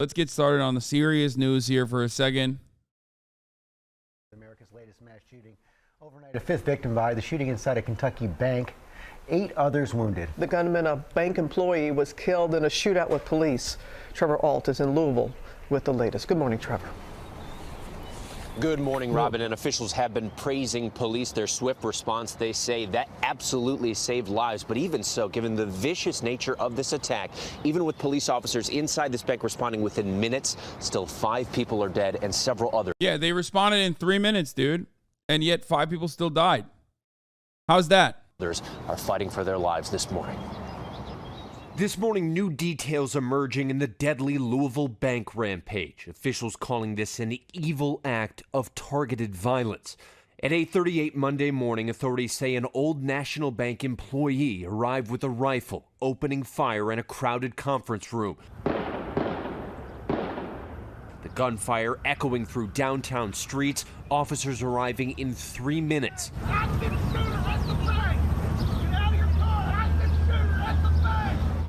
Let's get started on the serious news here for a second. America's latest mass shooting. Overnight, a fifth victim by the shooting inside a Kentucky bank. 8 others wounded. The gunman, a bank employee, was killed in a shootout with police. Trevor Ault is in Louisville with the latest. Good morning, Trevor. Good morning, Robin. And officials have been praising police, their swift response. They say that absolutely saved lives. But even so, given the vicious nature of this attack, even with police officers inside this bank responding within minutes, still 5 people are dead and several others. Yeah, they responded in 3 minutes, dude. And yet 5 people still died. How's that? Others are fighting for their lives this morning. This morning, new details emerging in the deadly Louisville bank rampage. Officials calling this an evil act of targeted violence. At 8:38 Monday morning, authorities say an Old National Bank employee arrived with a rifle, opening fire in a crowded conference room. The gunfire echoing through downtown streets, officers arriving in 3 minutes.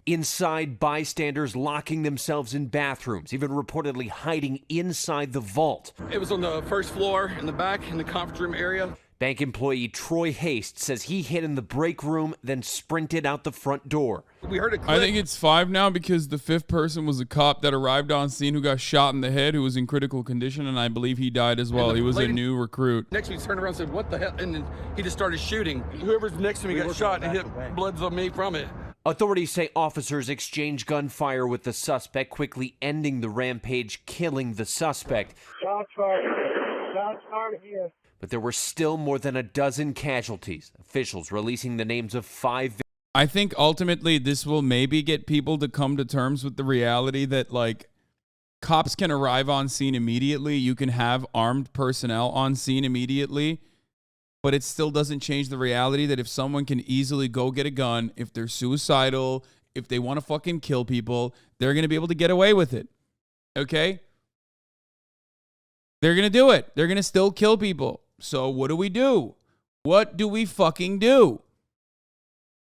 Inside, bystanders locking themselves in bathrooms, even reportedly hiding inside the vault. It was on the first floor in the back in the conference room area. Bank employee Troy Haste says he hid in the break room, then sprinted out the front door. We heard a clip. I think it's 5 now because the 5th person was a cop that arrived on scene who got shot in the head, who was in critical condition, and I believe he died as well. He was a new recruit. Next we turned around and said, what the hell? And then he just started shooting. Whoever's next to me got shot and hit bloods on me from it. Authorities say officers exchanged gunfire with the suspect, quickly ending the rampage, killing the suspect. Shots fired. Shots fired here. But there were still more than a dozen casualties. Officials releasing the names of 5 victims. I think ultimately this will maybe get people to come to terms with the reality that, like, cops can arrive on scene immediately. You can have armed personnel on scene immediately. But it still doesn't change the reality that if someone can easily go get a gun, if they're suicidal, if they want to fucking kill people, they're going to be able to get away with it. Okay? They're going to do it. They're going to still kill people. So what do? What do we fucking do?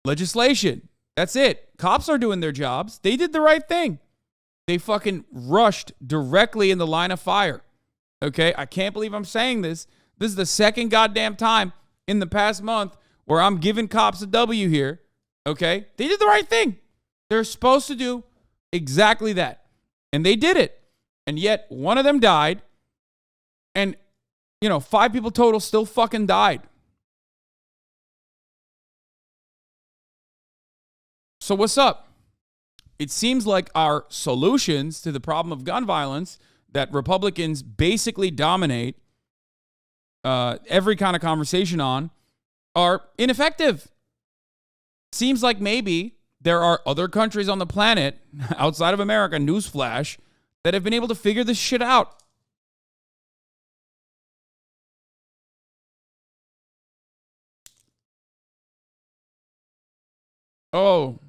Legislation. That's it. Cops are doing their jobs. They did the right thing. They fucking rushed directly in the line of fire. Okay? I can't believe I'm saying this. This is the second goddamn time in the past month where I'm giving cops a W here, okay? They did the right thing. They're supposed to do exactly that. And they did it. And yet, one of them died. And, 5 people total still fucking died. So what's up? It seems like our solutions to the problem of gun violence that Republicans basically dominate every kind of conversation on are ineffective. Seems like maybe there are other countries on the planet outside of America, newsflash, that have been able to figure this shit out. Oh,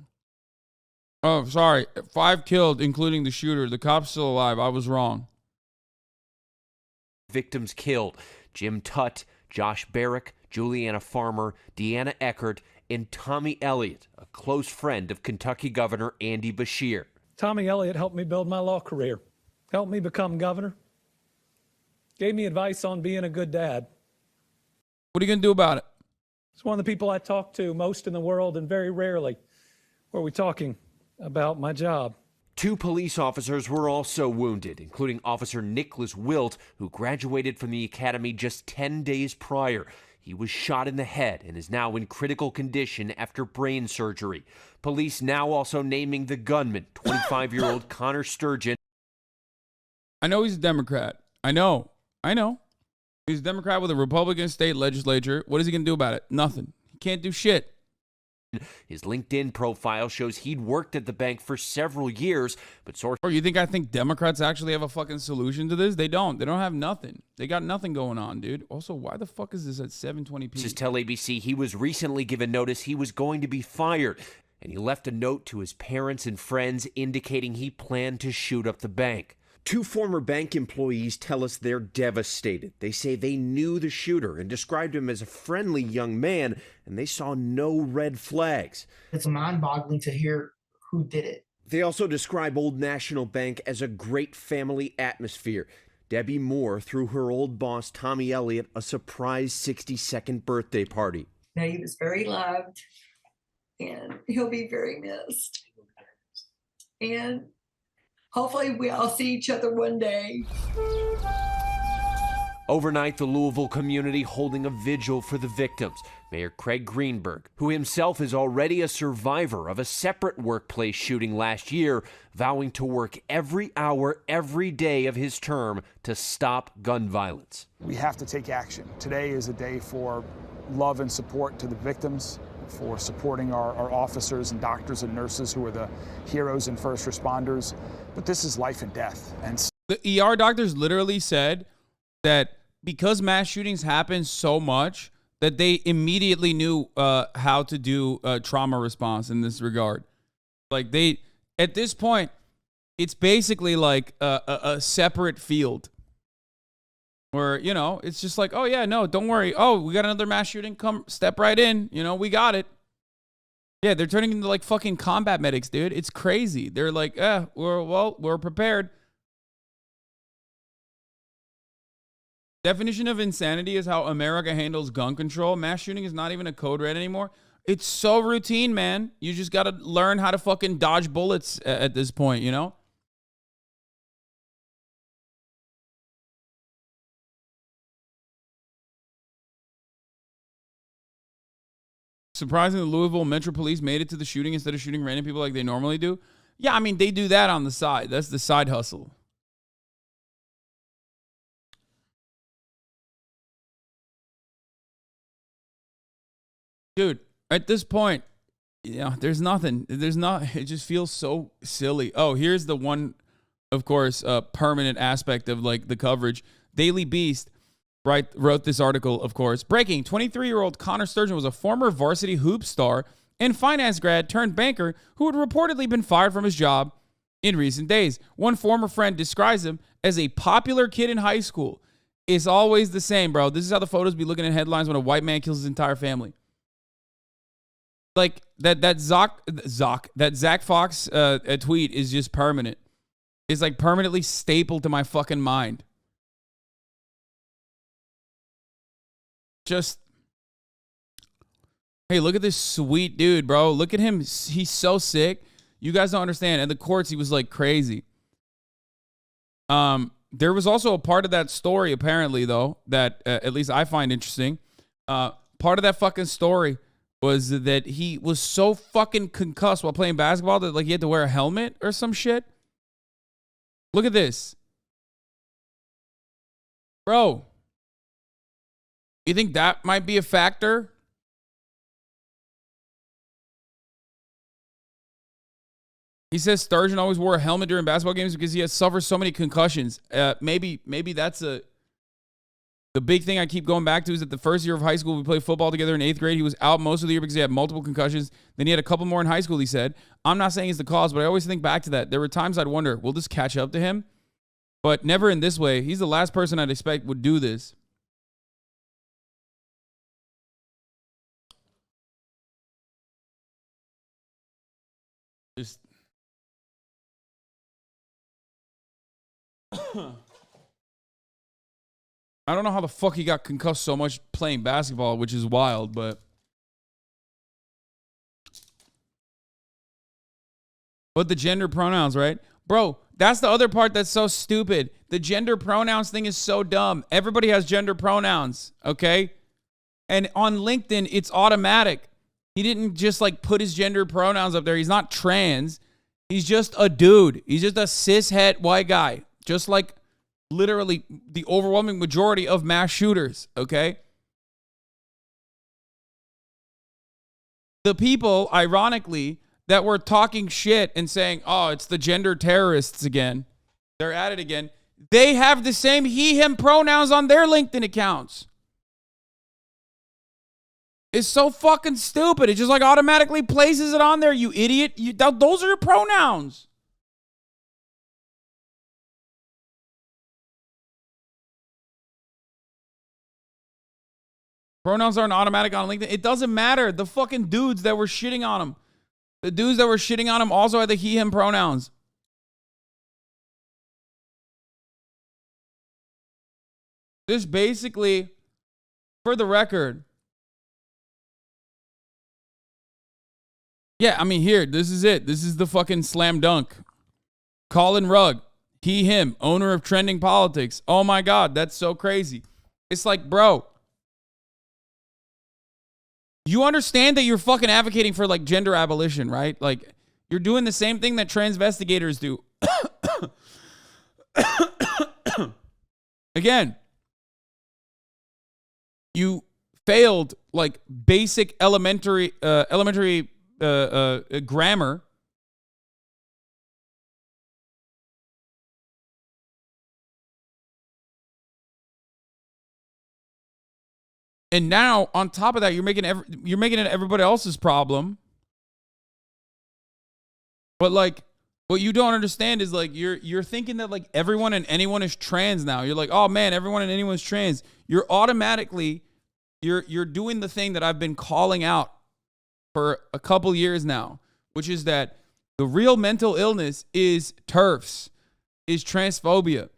sorry. 5 killed, including the shooter. The cop's still alive. I was wrong. Victims killed: Jim Tutt, Josh Barrick, Juliana Farmer, Deanna Eckert, and Tommy Elliott, a close friend of Kentucky Governor Andy Beshear. Tommy Elliott helped me build my law career, helped me become governor, gave me advice on being a good dad. What are you going to do about it? It's one of the people I talk to most in the world, and very rarely were we talking about my job. 2 police officers were also wounded, including Officer Nicholas Wilt, who graduated from the academy just 10 days prior. He was shot in the head and is now in critical condition after brain surgery. Police now also naming the gunman, 25-year-old Connor Sturgeon. I know he's a Democrat. I know. He's a Democrat with a Republican state legislature. What is he going to do about it? Nothing. He can't do shit. His LinkedIn profile shows he'd worked at the bank for several years, but sources... Or you think I think Democrats actually have a fucking solution to this? They don't. They don't have nothing. They got nothing going on, dude. Also, why the fuck is this at 7:20 p.m.? Tell ABC he was recently given notice he was going to be fired, and he left a note to his parents and friends indicating he planned to shoot up the bank. 2 former bank employees tell us they're devastated. They say they knew the shooter and described him as a friendly young man, and they saw no red flags. It's mind-boggling to hear who did it. They also describe Old National Bank as a great family atmosphere. Debbie Moore threw her old boss, Tommy Elliott, a surprise 62nd birthday party. Now, he was very loved, and he'll be very missed. And hopefully we all see each other one day. Overnight, the Louisville community holding a vigil for the victims. Mayor Craig Greenberg, who himself is already a survivor of a separate workplace shooting last year, vowing to work every hour, every day of his term to stop gun violence. We have to take action. Today is a day for love and support to the victims, for supporting our officers and doctors and nurses who are the heroes and first responders. But this is life and death. And the ER doctors literally said that because mass shootings happen so much, that they immediately knew how to do trauma response in this regard. Like at this point, it's basically like a separate field where, it's just like, oh yeah, no, don't worry. Oh, we got another mass shooting. Come step right in. We got it. Yeah, they're turning into like fucking combat medics, dude. It's crazy. They're like, we're prepared. Definition of insanity is how America handles gun control. Mass shooting is not even a code red anymore. It's so routine, man. You just got to learn how to fucking dodge bullets at this point, Surprisingly, the Louisville Metro Police made it to the shooting instead of shooting random people like they normally do. Yeah, I mean, they do that on the side. That's the side hustle. Dude, at this point, there's nothing. It just feels so silly. Oh, here's the one, of course, permanent aspect of like the coverage. Daily Beast wrote this article, of course. Breaking, 23-year-old Connor Sturgeon was a former varsity hoop star and finance grad turned banker who had reportedly been fired from his job in recent days. One former friend describes him as a popular kid in high school. It's always the same, bro. This is how the photos be looking at headlines when a white man kills his entire family. Like that Zach Fox a tweet is just permanent. It's like permanently stapled to my fucking mind. Just, hey, look at this sweet dude, bro. Look at him. He's so sick. You guys don't understand. In the courts, he was like crazy. There was also a part of that story, apparently, though, that at least I find interesting. Part of that fucking story was that he was so fucking concussed while playing basketball that like he had to wear a helmet or some shit. Look at this. Bro, you think that might be a factor? He says Sturgeon always wore a helmet during basketball games because he has suffered so many concussions. Maybe that's the big thing I keep going back to is that the first year of high school, we played football together in 8th grade. He was out most of the year because he had multiple concussions. Then he had a couple more in high school, he said. I'm not saying it's the cause, but I always think back to that. There were times I'd wonder, will this catch up to him? But never in this way. He's the last person I'd expect would do this. Just... I don't know how the fuck he got concussed so much playing basketball, which is wild, but the gender pronouns, right? Bro, that's the other part that's so stupid. The gender pronouns thing is so dumb. Everybody has gender pronouns, okay? And on LinkedIn, it's automatic. He didn't just like put his gender pronouns up there. He's not trans. He's just a dude. He's just a cis-het white guy. Just like literally the overwhelming majority of mass shooters, okay? The people, ironically, that were talking shit and saying, oh, it's the gender terrorists again. They're at it again. They have the same he, him pronouns on their LinkedIn accounts. It's so fucking stupid. It just like automatically places it on there, you idiot. Those are your pronouns. Pronouns aren't automatic on LinkedIn. It doesn't matter. The fucking dudes that were shitting on him The dudes that were shitting on him also had the he, him pronouns. This basically, for the record, yeah, I mean, here, this is it. This is the fucking slam dunk. Colin Rugg, he, him, owner of Trending Politics. Oh my God, that's so crazy. It's like, bro, you understand that you're fucking advocating for like gender abolition, right? Like, you're doing the same thing that transvestigators do. Again, you failed like basic elementary grammar. And now on top of that, you're making it everybody else's problem. But like, what you don't understand is like you're thinking that like everyone and anyone is trans now. You're like, oh man, everyone and anyone is trans. You're automatically you're doing the thing that I've been calling out for a couple years now, which is that the real mental illness is TERFs, is transphobia.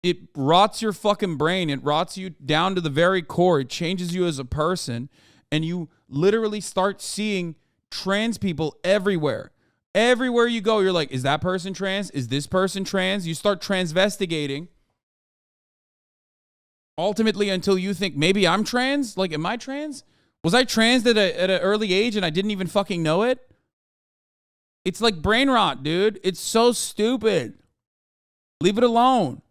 It rots your fucking brain. It rots you down to the very core. It changes you as a person. And you literally start seeing trans people everywhere. Everywhere you go, you're like, is that person trans? Is this person trans? You start transvestigating. Ultimately, until you think, maybe I'm trans? Like, am I trans? Was I trans at an early age and I didn't even fucking know it? It's like brain rot, dude. It's so stupid. Leave it alone.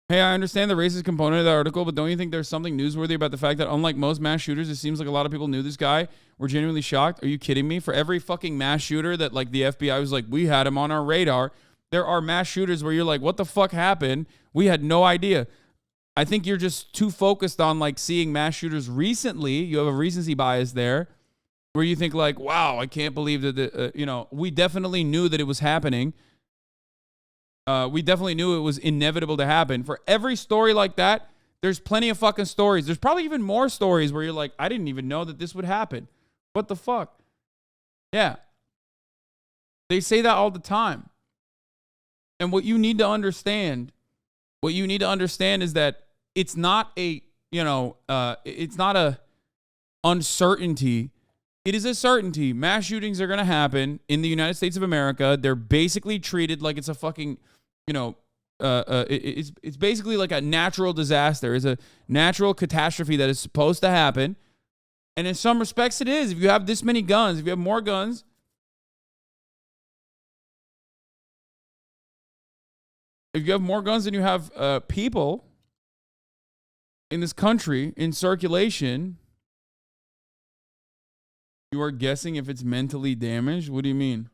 Hey, I understand the racist component of the article, but don't you think there's something newsworthy about the fact that unlike most mass shooters, it seems like a lot of people knew this guy, were genuinely shocked? Are you kidding me? For every fucking mass shooter that like the FBI was like, we had him on our radar, there are mass shooters where you're like, what the fuck happened? We had no idea. I think you're just too focused on like seeing mass shooters recently. You have a recency bias there where you think like, wow, I can't believe that, we definitely knew that it was happening. We definitely knew it was inevitable to happen. For every story like that, there's plenty of fucking stories. There's probably even more stories where you're like, I didn't even know that this would happen. What the fuck? Yeah. They say that all the time. And what you need to understand is that it's not it's not a uncertainty. It is a certainty. Mass shootings are going to happen in the United States of America. They're basically treated like it's a fucking, it's basically like a natural disaster. It's a natural catastrophe that is supposed to happen. And in some respects it is. If you have this many guns, if you have more guns, than you have people in this country in circulation, you are guessing if it's mentally damaged? What do you mean?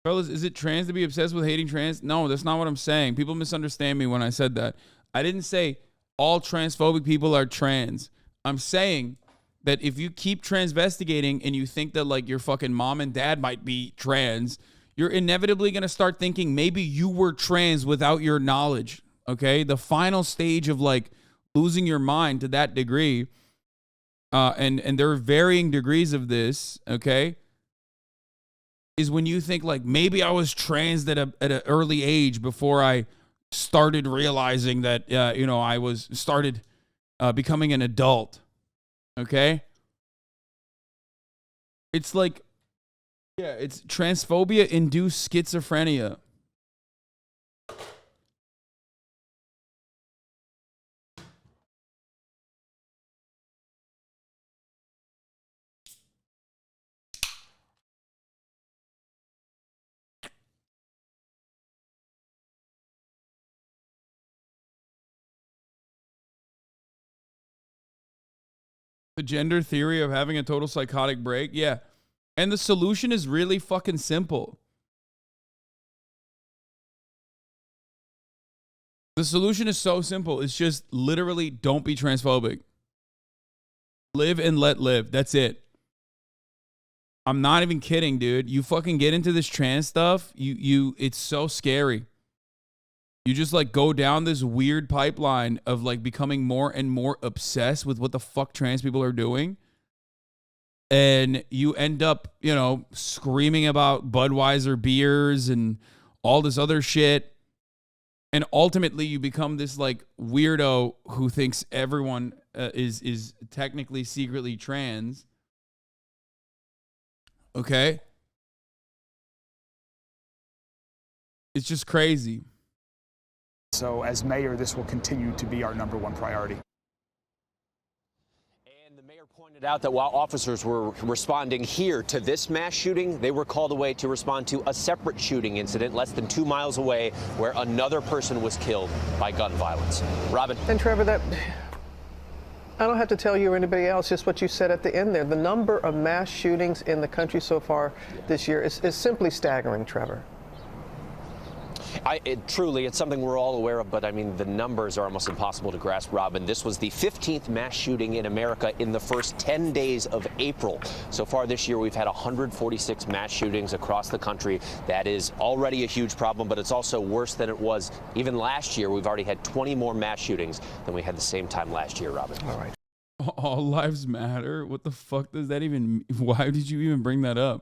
Fellas, is it trans to be obsessed with hating trans? No, that's not what I'm saying. People misunderstand me when I said that. I didn't say all transphobic people are trans. I'm saying that if you keep transvestigating and you think that like your fucking mom and dad might be trans, you're inevitably going to start thinking maybe you were trans without your knowledge, okay? The final stage of like losing your mind to that degree, and there are varying degrees of this, okay, is when you think like maybe I was trans at an early age before I started realizing that, I started becoming an adult, okay? It's like, yeah, it's transphobia-induced schizophrenia. The gender theory of having a total psychotic break, yeah. And the solution is really fucking simple. The solution is so simple. It's just literally don't be transphobic. Live and let live. That's it. I'm not even kidding, dude. You fucking get into this trans stuff, it's so scary. You just like go down this weird pipeline of like becoming more and more obsessed with what the fuck trans people are doing. And you end up, you know, screaming about Budweiser beers and all this other shit. And ultimately you become this like weirdo who thinks everyone is technically secretly trans. Okay? It's just crazy. So as mayor, this will continue to be our #1 priority. And the mayor pointed out that while officers were responding here to this mass shooting, they were called away to respond to a separate shooting incident less than 2 miles away where another person was killed by gun violence. Robin. And Trevor, that I don't have to tell you or anybody else just what you said at the end there. The number of mass shootings in the country so far this year is simply staggering, Trevor. Truly, it's something we're all aware of, but I mean, the numbers are almost impossible to grasp, Robin. This was the 15th mass shooting in America in the first 10 days of April. So far this year, we've had 146 mass shootings across the country. That is already a huge problem, but it's also worse than it was even last year. We've already had 20 more mass shootings than we had the same time last year, Robin. All right. All lives matter? What the fuck does that even... Why did you even bring that up?